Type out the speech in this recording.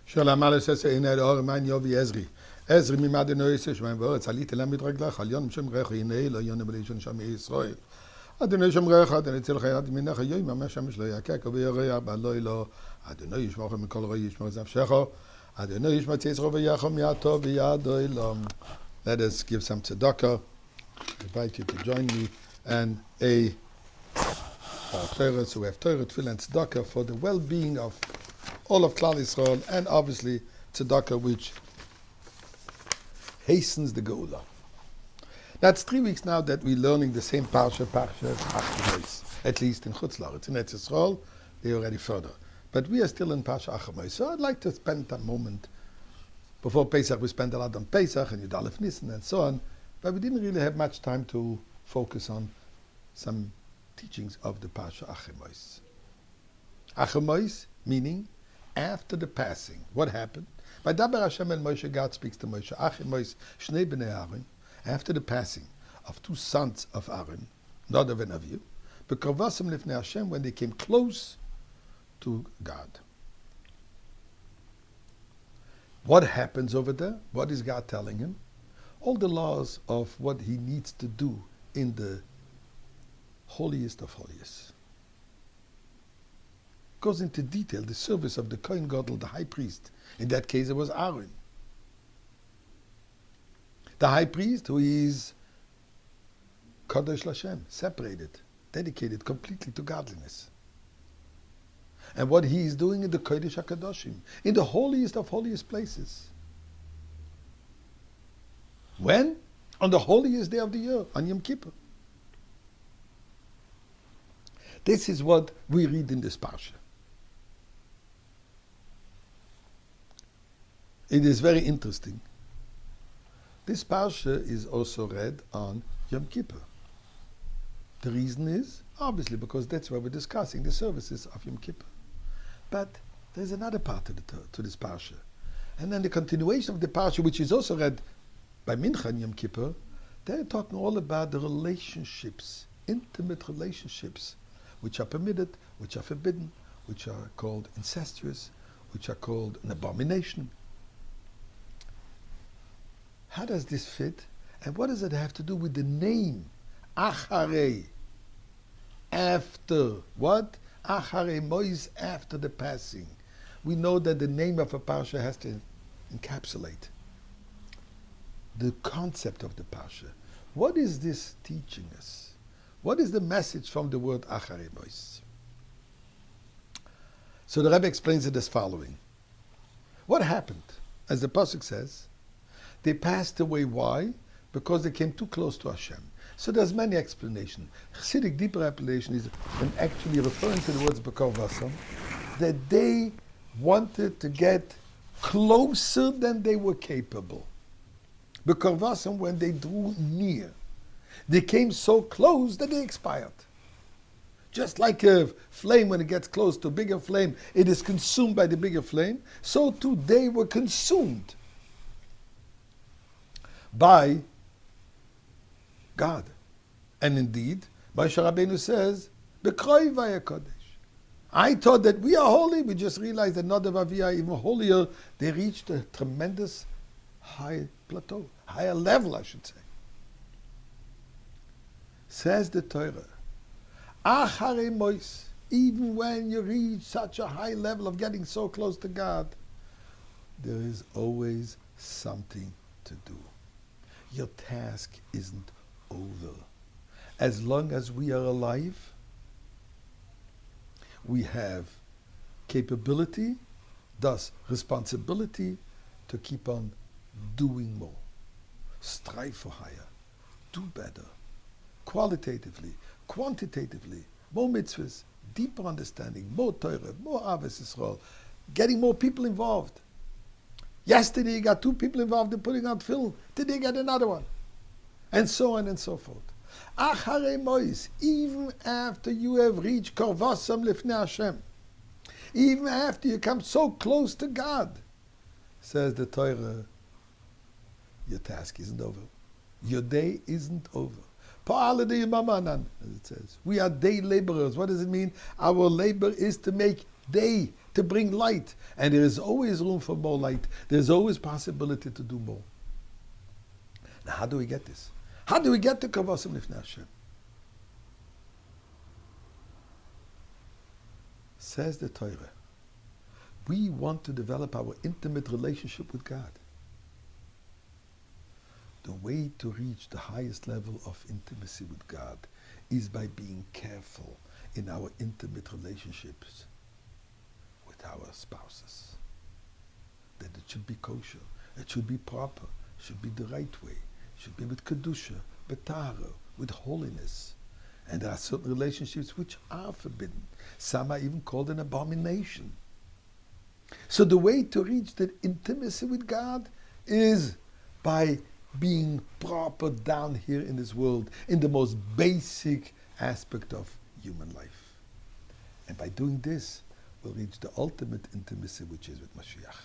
Shalom Aleichem in the Or Man Yovi Ezri. Ezri mi madenoise shmein v'oretz alite lam midraglach al yon shem recha yinei lo yon evelishon shem Yisrael. Adonai shem recha Adonai tzil chayat minecha yoy mamash shem shlo yakek v'yorei abalo lo Adonai yishmocha mikol roi yishmoch zavshecho Adonai yishmoch tzizro v'yachom yato v'yado ilom. Let us give some tzedakah. I invite you to join me and a Torah, so we have Torah, Tefillah, and tzedakah for the well-being of all of Klal Yisrael, and obviously tzedakah, which hastens the Geula. That's 3 weeks now that we're learning the same parsha Achamois, at least in Chutz La'aretz. In Eretz Yisrael, they're already further. But we are still in parsha Achamois. So I'd like to spend a moment. Before Pesach, we spent a lot on Pesach and Yud Aleph Nisan and so on, but we didn't really have much time to focus on some teachings of the parsha Achamois. Achamois, meaning after the passing. What happened? By Daber Hashem and Moshe, God speaks to Moshe. Achamois, Shnei Bnei Aaron, after the passing of 2 sons of Aaron, Nadav and Avihu, B'karvasim Lifnei Hashem, when they came close to God. What happens over there? What is God telling him? All the laws of what he needs to do in the holiest of holiest. Goes into detail the service of the Kohen Gadol, the high priest. In that case, it was Aaron. The high priest who is Kadosh Lashem, separated, dedicated completely to godliness. And what he is doing in the Kodesh HaKadoshim, in the holiest of holiest places. When? On the holiest day of the year, on Yom Kippur. This is what we read in this parsha. It is very interesting. This parsha is also read on Yom Kippur. The reason is, obviously, because that's where we're discussing the services of Yom Kippur. But there's another part to this parsha. And then the continuation of the parsha, which is also read by Mincha and Yom Kippur, they're talking all about the relationships, intimate relationships, which are permitted, which are forbidden, which are called incestuous, which are called an abomination. How does this fit? And what does it have to do with the name? Acharei. After. What? Acharei Mois, after the passing. We know that the name of a parsha has to encapsulate the concept of the parsha. What is this teaching us? What is the message from the word Acharei Mois? So the Rebbe explains it as following. What happened? As the pasuk says, they passed away. Why? Because they came too close to Hashem. So there's many explanations. Chassidic deeper explanation is when actually referring to the words B'kor Vasam, that they wanted to get closer than they were capable. B'kor Vasam, when they drew near, they came so close that they expired. Just like a flame, when it gets close to a bigger flame, it is consumed by the bigger flame. So too they were consumed by God. And indeed, Moshe Rabbeinu says, B'kroi vaya kodesh. I thought that we are holy, we just realized that Nadav and Avihu are even holier. They reached a tremendous high plateau, higher level, I should say. Says the Torah, Acharei Mois, even when you reach such a high level of getting so close to God, there is always something to do. Your task isn't over. As long as we are alive, we have capability, thus responsibility, to keep on doing more. Strive for higher. Do better. Qualitatively, quantitatively, more mitzvahs, deeper understanding, more Torah, more Avos Yisrael, getting more people involved. Yesterday you got 2 people involved in putting out film. Today you get another one. And so on and so forth. Acharei Mois, even after you have reached Korvasam Lifnei Hashem, even after you come so close to God, says the Torah, your task isn't over. Your day isn't over. As it says. We are day laborers. What does it mean? Our labor is to make day, to bring light. And there is always room for more light. There's always possibility to do more. Now, how do we get this? How do we get to Kavasim Lifnei Hashem? Says the Torah, we want to develop our intimate relationship with God. The way to reach the highest level of intimacy with God is by being careful in our intimate relationships with our spouses. That it should be kosher, it should be proper, it should be the right way, it should be with kedusha, betara, with holiness. And there are certain relationships which are forbidden. Some are even called an abomination. So the way to reach that intimacy with God is by being proper down here in this world, in the most basic aspect of human life. And by doing this, we'll reach the ultimate intimacy, which is with Mashiach.